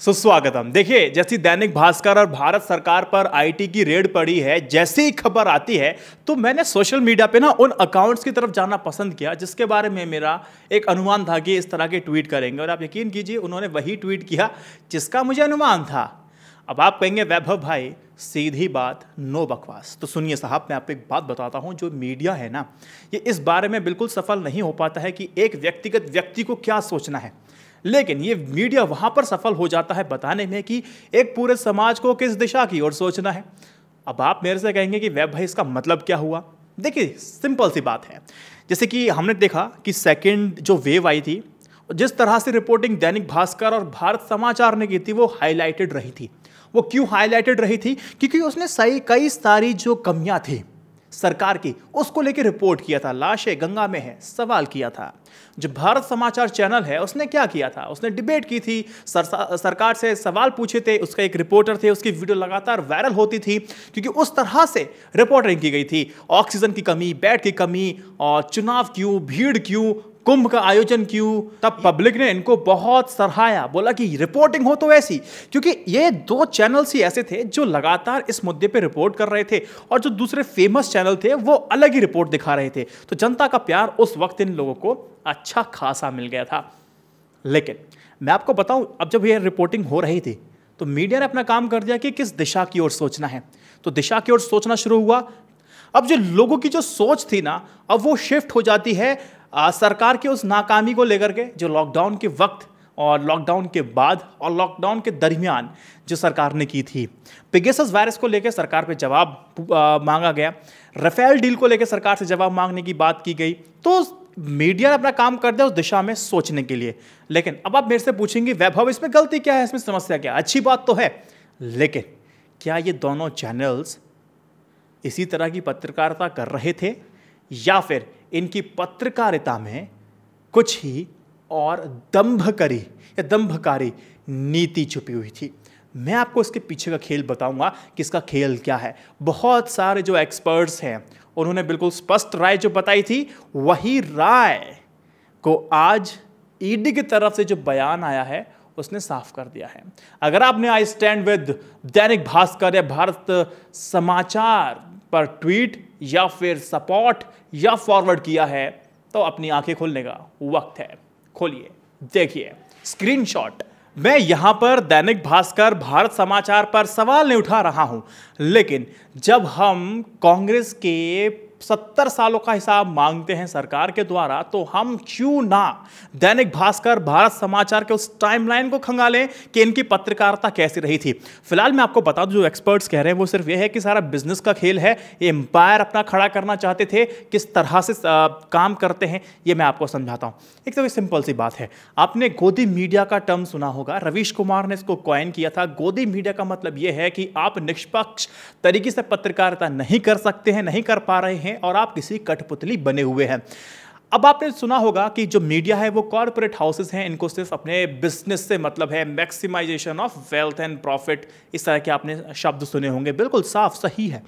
सुस्वागतम। देखिए, जैसी दैनिक भास्कर और भारत सरकार पर आईटी की रेड पड़ी है, जैसे ही खबर आती है तो मैंने सोशल मीडिया पे ना उन अकाउंट्स की तरफ जाना पसंद किया जिसके बारे में मेरा एक अनुमान था कि इस तरह के ट्वीट करेंगे, और आप यकीन कीजिए उन्होंने वही ट्वीट किया जिसका मुझे अनुमान था। अब आप कहेंगे वैभव भाई सीधी बात, नो बकवास। तो सुनिए साहब, मैं आपको एक बात बताता हूं, जो मीडिया है ना, ये इस बारे में बिल्कुल सफल नहीं हो पाता है कि एक व्यक्तिगत व्यक्ति को क्या सोचना है, लेकिन ये मीडिया वहां पर सफल हो जाता है बताने में कि एक पूरे समाज को किस दिशा की ओर सोचना है। अब आप मेरे से कहेंगे कि वैभ भाई इसका मतलब क्या हुआ। देखिए, सिंपल सी बात है। जैसे कि हमने देखा कि सेकंड जो वेव आई थी, जिस तरह से रिपोर्टिंग दैनिक भास्कर और भारत समाचार ने की थी वो हाईलाइटेड रही थी। वो क्यों हाईलाइटेड रही थी? क्योंकि उसने कई सारी जो कमियां थी सरकार की, उसको लेकर रिपोर्ट किया था। लाशें गंगा में है, सवाल किया था। जो भारत समाचार चैनल है उसने क्या किया था? उसने डिबेट की थी, सरकार से सवाल पूछे थे। उसका एक रिपोर्टर थे, उसकी वीडियो लगातार वायरल होती थी क्योंकि उस तरह से रिपोर्टिंग की गई थी। ऑक्सीजन की कमी, बेड की कमी, और चुनाव क्यों, भीड़ क्यों, कुंभ का आयोजन क्यों। तब पब्लिक ने इनको बहुत सराहाया, बोला कि रिपोर्टिंग हो तो ऐसी, क्योंकि ये दो चैनल्स ही ऐसे थे जो लगातार इस मुद्दे पे रिपोर्ट कर रहे थे और जो दूसरे फेमस चैनल थे वो अलग ही रिपोर्ट दिखा रहे थे। तो जनता का प्यार उस वक्त इन लोगों को अच्छा खासा मिल गया था। लेकिन मैं आपको बताऊं, अब जब ये रिपोर्टिंग हो रही थी तो मीडिया ने अपना काम कर दिया कि किस दिशा की ओर सोचना है, तो दिशा की ओर सोचना शुरू हुआ। अब जो लोगों की जो सोच थी ना, अब वो शिफ्ट हो जाती है सरकार के उस नाकामी को लेकर के, जो लॉकडाउन के वक्त और लॉकडाउन के बाद और लॉकडाउन के दरमियान जो सरकार ने की थी। पेगासस वायरस को लेकर सरकार पे जवाब मांगा गया। राफेल डील को लेकर सरकार से जवाब मांगने की बात की गई। तो मीडिया ने अपना काम कर दिया उस दिशा में सोचने के लिए। लेकिन अब आप मेरे से पूछेंगे वैभव इसमें गलती क्या है, इसमें समस्या क्या है? अच्छी बात तो है, लेकिन क्या ये दोनों चैनल्स इसी तरह की पत्रकारिता कर रहे थे, या फिर इनकी पत्रकारिता में कुछ ही और दंभकारी नीति छुपी हुई थी? मैं आपको इसके पीछे का खेल बताऊंगा कि इसका खेल क्या है। बहुत सारे जो एक्सपर्ट्स हैं उन्होंने बिल्कुल स्पष्ट राय जो बताई थी, वही राय को आज ईडी की तरफ से जो बयान आया है उसने साफ कर दिया है। अगर आपने I stand with Dainik Bhaskar या भारत समाचार पर ट्वीट या फिर सपोर्ट या फॉरवर्ड किया है तो अपनी आंखें खोलने का वक्त है। खोलिए, देखिए स्क्रीनशॉट। मैं यहां पर दैनिक भास्कर भारत समाचार पर सवाल नहीं उठा रहा हूं, लेकिन जब हम कांग्रेस के 70 सालों का हिसाब मांगते हैं सरकार के द्वारा, तो हम क्यों ना दैनिक भास्कर भारत समाचार के उस टाइमलाइन को खंगालें कि इनकी पत्रकारिता कैसी रही थी। फिलहाल मैं आपको बता दूं, जो एक्सपर्ट्स कह रहे हैं वो सिर्फ ये है कि सारा बिजनेस का खेल है, ये एम्पायर अपना खड़ा करना चाहते थे, किस तरह से काम करते हैं ये मैं आपको समझाता हूं। एक तो सिंपल सी बात है, आपने गोदी मीडिया का टर्म सुना होगा, रवीश कुमार ने इसको कॉइन किया था। गोदी मीडिया का मतलब यह है कि आप निष्पक्ष तरीके से पत्रकारिता नहीं कर सकते हैं, नहीं कर पा रहे हैं और आप किसी कठपुतली बने हुए हैं। अब आपने सुना होगा कि जो मीडिया है वो कॉर्पोरेट हाउसेस हैं, इनको सिर्फ अपने बिजनेस से मतलब है, maximisation of wealth and profit, इस तरह के आपने शब्द सुने होंगे। बिल्कुल साफ सही है,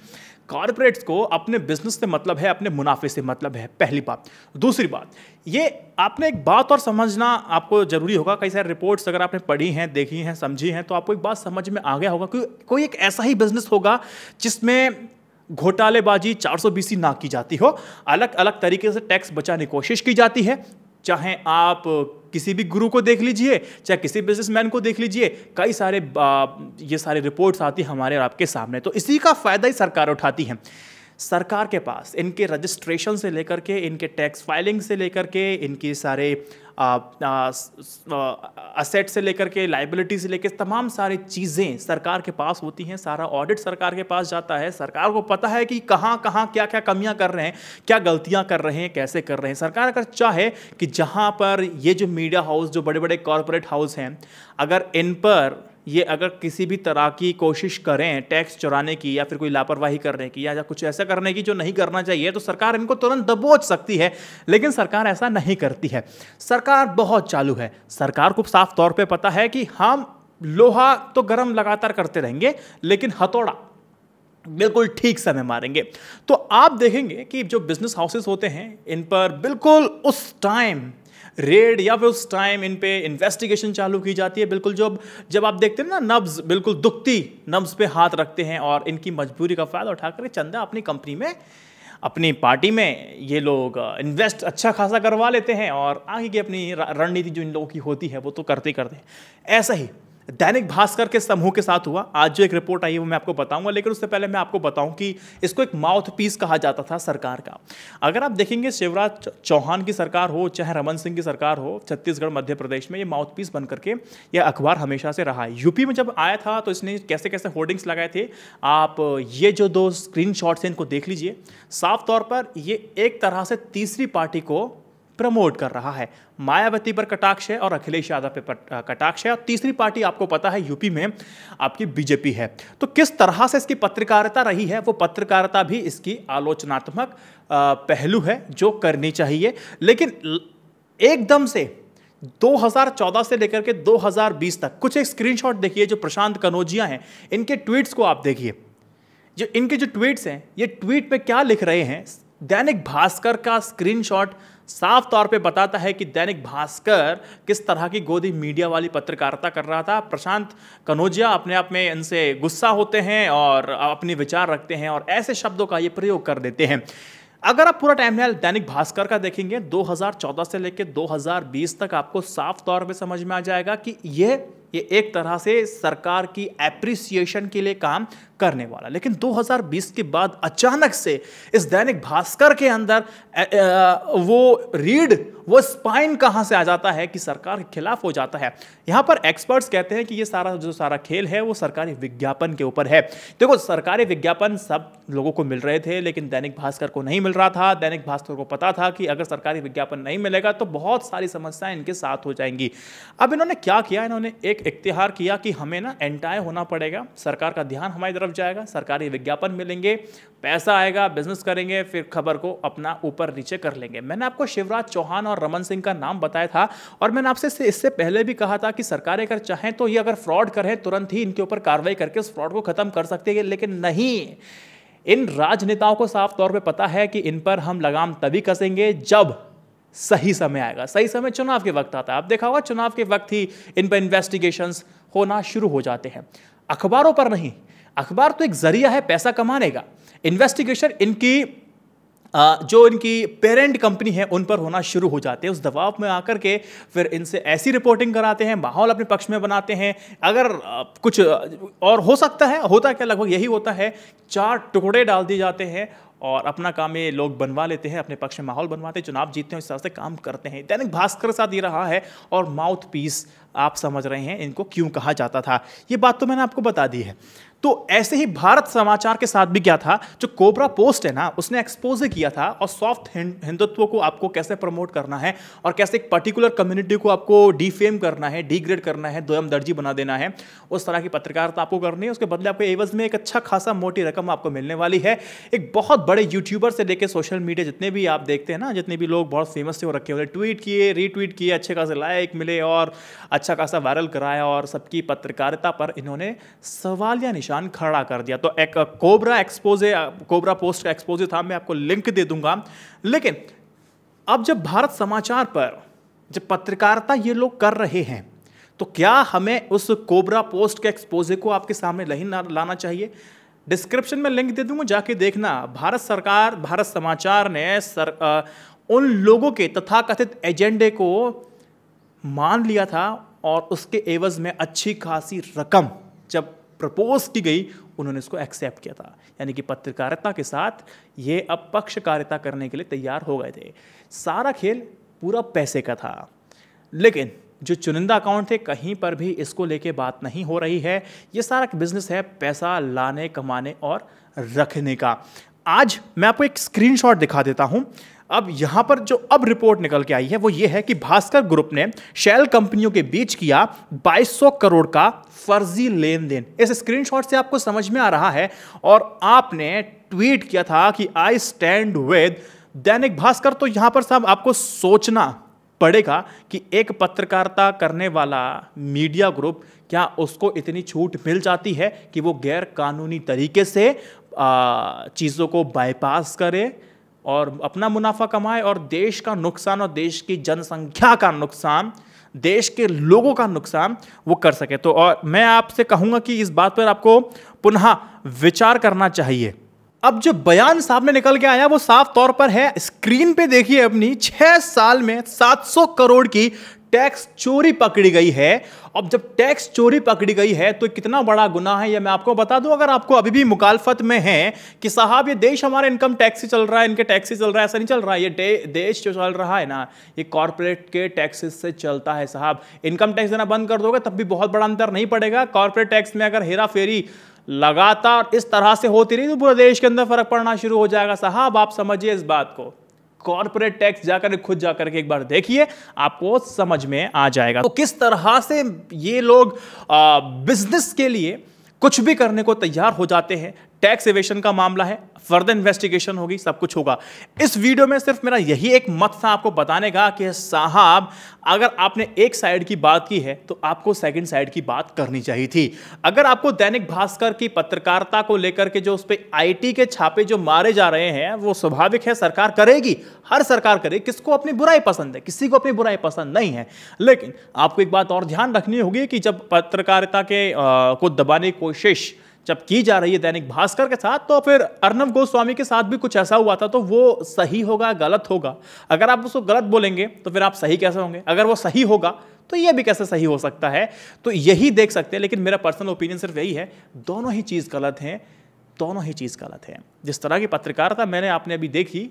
कॉर्पोरेट्स को अपने बिजनेस से मतलब है, अपने मुनाफे से मतलब है, पहली बात। दूसरी बात, ये आपने एक बात और समझना आपको जरूरी होगा। कई सारे रिपोर्ट्स अगर आपने पढ़ी हैं, देखी हैं, समझी हैं, तो आपको एक बात समझ में आ गया होगा कि कोई एक ऐसा ही बिजनेस होगा जिसमें घोटालेबाजी 420 ना की जाती हो, अलग अलग तरीके से टैक्स बचाने की कोशिश की जाती है। चाहे आप किसी भी गुरु को देख लीजिए, चाहे किसी बिजनेसमैन को देख लीजिए, कई सारे ये सारे रिपोर्ट्स आती हैं हमारे और आपके सामने। तो इसी का फायदा ही सरकार उठाती है। सरकार के पास इनके रजिस्ट्रेशन से लेकर के, इनके टैक्स फाइलिंग से लेकर के, इनकी सारे असेट से लेकर के, लाइबिलिटी से लेकर, तमाम सारी चीज़ें सरकार के पास होती हैं। सारा ऑडिट सरकार के पास जाता है। सरकार को पता है कि कहाँ कहाँ क्या क्या कमियां कर रहे हैं, क्या गलतियां कर रहे हैं, कैसे कर रहे हैं। सरकार अगर चाहे कि जहाँ पर ये जो मीडिया हाउस, जो बड़े बड़े कॉरपोरेट हाउस हैं, अगर इन पर ये अगर किसी भी तरह की कोशिश करें टैक्स चुराने की या फिर कोई लापरवाही करने की या कुछ ऐसा करने की जो नहीं करना चाहिए, तो सरकार इनको तुरंत दबोच सकती है। लेकिन सरकार ऐसा नहीं करती है। सरकार बहुत चालू है। सरकार को साफ तौर पे पता है कि हम लोहा तो गर्म लगातार करते रहेंगे, लेकिन हथौड़ा बिल्कुल ठीक समय मारेंगे। तो आप देखेंगे कि जो बिजनेस हाउसेस होते हैं, इन पर बिल्कुल उस टाइम रेड या फिर उस टाइम इन पे इन्वेस्टिगेशन चालू की जाती है। बिल्कुल जब आप देखते हैं ना, नब्ज बिल्कुल दुखती नब्ज पे हाथ रखते हैं और इनकी मजबूरी का फायदा उठाकर चंदा अपनी कंपनी में, अपनी पार्टी में ये लोग इन्वेस्ट अच्छा खासा करवा लेते हैं और आगे की अपनी रणनीति जो इन लोगों की होती है वो तो करते ही करते हैं। ऐसा ही दैनिक भास्कर के समूह के साथ हुआ। आज जो एक रिपोर्ट आई है वो मैं आपको बताऊंगा, लेकिन उससे पहले मैं आपको बताऊं कि इसको एक माउथ पीस कहा जाता था सरकार का। अगर आप देखेंगे शिवराज चौहान की सरकार हो चाहे रमन सिंह की सरकार हो, छत्तीसगढ़ मध्य प्रदेश में ये माउथ पीस बन करके यह अखबार हमेशा से रहा है। यूपी में जब आया था तो इसने कैसे कैसे होर्डिंग्स लगाए थे, आप ये जो 2 स्क्रीन शॉट्स हैं इनको देख लीजिए। साफ तौर पर ये एक तरह से तीसरी पार्टी को प्रमोट कर रहा है। मायावती पर कटाक्ष है और अखिलेश यादव पे कटाक्ष है, और तीसरी पार्टी आपको पता है यूपी में आपकी बीजेपी है। तो किस तरह से इसकी पत्रकारिता रही है, वो पत्रकारिता भी इसकी आलोचनात्मक पहलू है जो करनी चाहिए। लेकिन एकदम से 2014 से लेकर के 2020 तक कुछ एक स्क्रीनशॉट देखिए, जो प्रशांत कनौजिया हैं इनके ट्वीट्स को आप देखिए। जो इनके जो ट्वीट्स हैं, ये ट्वीट पे क्या लिख रहे हैं, दैनिक भास्कर का स्क्रीनशॉट साफ तौर पे बताता है कि दैनिक भास्कर किस तरह की गोदी मीडिया वाली पत्रकारिता कर रहा था। प्रशांत कनौजिया अपने आप में इनसे गुस्सा होते हैं और अपने विचार रखते हैं और ऐसे शब्दों का ये प्रयोग कर देते हैं। अगर आप पूरा टाइमलाइन दैनिक भास्कर का देखेंगे 2014 से लेकर 2020 तक, आपको साफ तौर पे समझ में आ जाएगा कि ये एक तरह से सरकार की एप्रिसिएशन के लिए काम करने वाला। लेकिन 2020 के बाद अचानक से इस दैनिक भास्कर के अंदर वो स्पाइन कहां से आ जाता है कि सरकार के खिलाफ हो जाता है। यहां पर एक्सपर्ट्स कहते हैं कि ये सारा खेल है वो सरकारी विज्ञापन के ऊपर है। देखो, सरकारी विज्ञापन सब लोगों को मिल रहे थे, लेकिन दैनिक भास्कर को नहीं मिल रहा था। दैनिक भास्कर को पता था कि अगर सरकारी विज्ञापन नहीं मिलेगा तो बहुत सारी समस्याएं इनके साथ हो जाएंगी। अब इन्होंने क्या किया, इन्होंने एक इख्तियार किया कि हमें ना एंटायर होना पड़ेगा, सरकार का ध्यान हमारी तरफ जाएगा, सरकारी विज्ञापन मिलेंगे, पैसा आएगा, बिजनेस करेंगे, फिर खबर को अपना ऊपर नीचे कर लेंगे। मैंने आपको शिवराज चौहान और रमन सिंह का नाम बताया था और मैंने आपसे इससे पहले भी कहा था कि सरकारें अगर चाहें तो ये अगर फ्रॉड करें तुरंत ही इनके ऊपर कार्रवाई करके उस फ्रॉड को खत्म कर सकते हैं, लेकिन नहीं। इन राजनेताओं को साफ तौर पे पता है कि इन पर हम लगाम तभी कसेंगे जब सही समय आएगा। सही समय चुनाव के वक्त आता है। आप देखा होगा चुनाव के वक्त ही इन पर इन्वेस्टिगेशंस होना शुरू हो जाते हैं, अखबारों पर नहीं। अखबार तो एक जरिया है पैसा कमाने का। इन्वेस्टिगेशन जो इनकी पेरेंट कंपनी है उन पर होना शुरू हो जाते हैं। उस दबाव में आकर के फिर इनसे ऐसी रिपोर्टिंग कराते हैं, माहौल अपने पक्ष में बनाते हैं। अगर कुछ और हो सकता है, होता क्या लगभग यही होता है, 4 टुकड़े डाल दिए जाते हैं और अपना काम ये लोग बनवा लेते हैं, अपने पक्ष में माहौल बनवाते हैं, चुनाव जीतते हैं, इस तरह से काम करते हैं। दैनिक भास्कर के साथ ये रहा है और माउथ पीस आप समझ रहे हैं इनको क्यों कहा जाता था। ये बात तो मैंने आपको बता दी है। तो ऐसे ही भारत समाचार के साथ भी क्या था, जो कोबरा पोस्ट है ना, उसने एक्सपोज किया था और सॉफ्ट हिंदुत्व को आपको कैसे प्रमोट करना है और कैसे एक पर्टिकुलर कम्युनिटी को आपको डिफेम करना है, डिग्रेड करना है, दोयम दर्जी बना देना है, उस तरह की पत्रकारिता आपको करनी है। उसके बदले आपको एवज में एक अच्छा खासा मोटी रकम आपको मिलने वाली है। एक बहुत बड़े यूट्यूबर से लेकर सोशल मीडिया जितने भी आप देखते हैं ना, जितने भी लोग बहुत फेमस से हो रखे हुए, ट्वीट किए, रीट्वीट किए, अच्छे खासे लाइक मिले और अच्छा खासा वायरल कराया और सबकी पत्रकारिता पर इन्होंने सवालिया निशान खड़ा कर दिया। तो एक कोबरा पोस्ट का एक्सपोजे था, मैं आपको लिंक दे दूंगा। लेकिन अब जब भारत समाचार पर जब पत्रकारिता ये लोग कर रहे हैं तो क्या हमें उस कोबरा पोस्ट के एक्सपोजे को आपके सामने नहीं लाना चाहिए? डिस्क्रिप्शन में लिंक दे दूंगा, जाके देखना। भारत समाचार ने उन लोगों के तथाकथित एजेंडे को मान लिया था और उसके एवज में अच्छी खासी रकम जब प्रपोज की गई उन्होंने इसको एक्सेप्ट किया था। यानी कि पत्रकारिता के साथ ये अब पक्षकारिता करने के लिए तैयार हो गए थे। सारा खेल पूरा पैसे का था। लेकिन जो चुनिंदा अकाउंट थे, कहीं पर भी इसको लेके बात नहीं हो रही है। ये सारा बिजनेस है पैसा लाने, कमाने और रखने का। आज मैं आपको एक स्क्रीनशॉट दिखा देता हूं। अब यहां पर जो अब रिपोर्ट निकल के आई है वो ये है कि भास्कर ग्रुप ने शेल कंपनियों के बीच किया 2200 करोड़ का फर्जी लेन देन। इस स्क्रीनशॉट से आपको समझ में आ रहा है। और आपने ट्वीट किया था कि I stand with Dainik Bhaskar. तो यहां पर साहब आपको सोचना पड़ेगा कि एक पत्रकारिता करने वाला मीडिया ग्रुप, क्या उसको इतनी छूट मिल जाती है कि वो गैर कानूनी तरीके से चीज़ों को बाईपास करे, और अपना मुनाफा कमाए और देश का नुकसान और देश की जनसंख्या का नुकसान, देश के लोगों का नुकसान वो कर सके। तो और मैं आपसे कहूंगा कि इस बात पर आपको पुनः विचार करना चाहिए। अब जो बयान सामने निकल के आया वो साफ तौर पर है, स्क्रीन पे देखिए अपनी, 6 साल में 700 करोड़ की टैक्स चोरी पकड़ी गई है। अब जब टैक्स चोरी पकड़ी गई है तो कितना बड़ा गुनाह है ये मैं आपको बता दूं। अगर आपको अभी भी मुखालफत में है कि साहब ये देश हमारा इनकम टैक्स से चल रहा है, इनके टैक्स से चल रहा है, ऐसा नहीं चल रहा है। ये देश जो चल रहा है ना, ये कॉर्पोरेट के टैक्सेस से चलता है साहब। इनकम टैक्स देना बंद कर दोगे तब भी बहुत बड़ा अंतर नहीं पड़ेगा। कॉर्पोरेट टैक्स में अगर हेरा फेरी लगातार इस तरह से होती रही तो पूरे देश के अंदर फर्क पड़ना शुरू हो जाएगा साहब। आप समझिए इस बात को। कॉर्पोरेट टैक्स जाकर खुद जाकर के एक बार देखिए, आपको समझ में आ जाएगा तो किस तरह से ये लोग बिजनेस के लिए कुछ भी करने को तैयार हो जाते हैं। टैक्स एवेशन का मामला है, फर्दर इन्वेस्टिगेशन होगी, सब कुछ होगा। इस वीडियो में सिर्फ मेरा यही एक मत था आपको बताने का कि साहब अगर आपने एक साइड की बात की है तो आपको सेकंड साइड की बात करनी चाहिए थी। अगर आपको दैनिक भास्कर की पत्रकारिता को लेकर के जो उस पर आईटी के छापे जो मारे जा रहे हैं वो स्वाभाविक है, सरकार करेगी, हर सरकार करेगी। किसको अपनी बुराई पसंद है? किसी को अपनी बुराई पसंद नहीं है। लेकिन आपको एक बात और ध्यान रखनी होगी कि जब पत्रकारिता के को दबाने की कोशिश जब की जा रही है दैनिक भास्कर के साथ, तो फिर अर्नब गोस्वामी के साथ भी कुछ ऐसा हुआ था। तो वो सही होगा गलत होगा? अगर आप उसको गलत बोलेंगे तो फिर आप सही कैसे होंगे? अगर वो सही होगा तो ये भी कैसे सही हो सकता है? तो यही देख सकते हैं। लेकिन मेरा पर्सनल ओपिनियन सिर्फ यही है, दोनों ही चीज़ गलत हैं, दोनों ही चीज़ गलत है। जिस तरह की पत्रकारिता मैंने आपने अभी देखी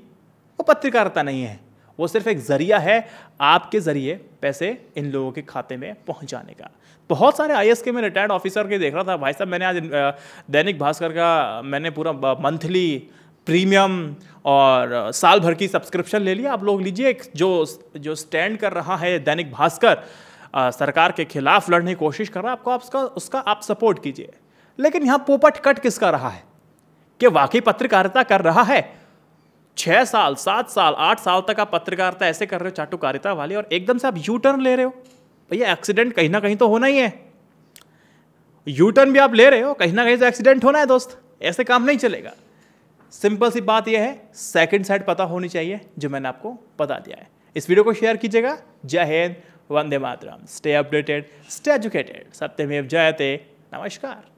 वो पत्रकारिता नहीं है, वो सिर्फ एक जरिया है आपके जरिए पैसे इन लोगों के खाते में पहुंचाने का। बहुत सारे आईएएस के मैं रिटायर्ड ऑफिसर के देख रहा था। भाई साहब मैंने आज दैनिक भास्कर का मैंने पूरा मंथली प्रीमियम और साल भर की सब्सक्रिप्शन ले लिया। आप लोग लीजिए। जो स्टैंड कर रहा है दैनिक भास्कर, सरकार के खिलाफ लड़ने की कोशिश कर रहा है, आपको उसका आप सपोर्ट कीजिए। लेकिन यहाँ पोपट कट किसका रहा है कि वाकई पत्रकारिता कर रहा है? 6 साल 7 साल 8 साल तक आप पत्रकारिता ऐसे कर रहे हो, चाटुकारिता वाली, और एकदम से आप यू टर्न ले रहे हो। भैया एक्सीडेंट कहीं ना कहीं तो होना ही है। यू टर्न भी आप ले रहे हो, कहीं ना कहीं तो एक्सीडेंट होना है दोस्त। ऐसे काम नहीं चलेगा। सिंपल सी बात यह है, सेकंड साइड पता होनी चाहिए, जो मैंने आपको बता दिया है। इस वीडियो को शेयर कीजिएगा। जय Hind, Vande Mataram. Stay updated, stay educated, सत्यमेव जयते। नमस्कार।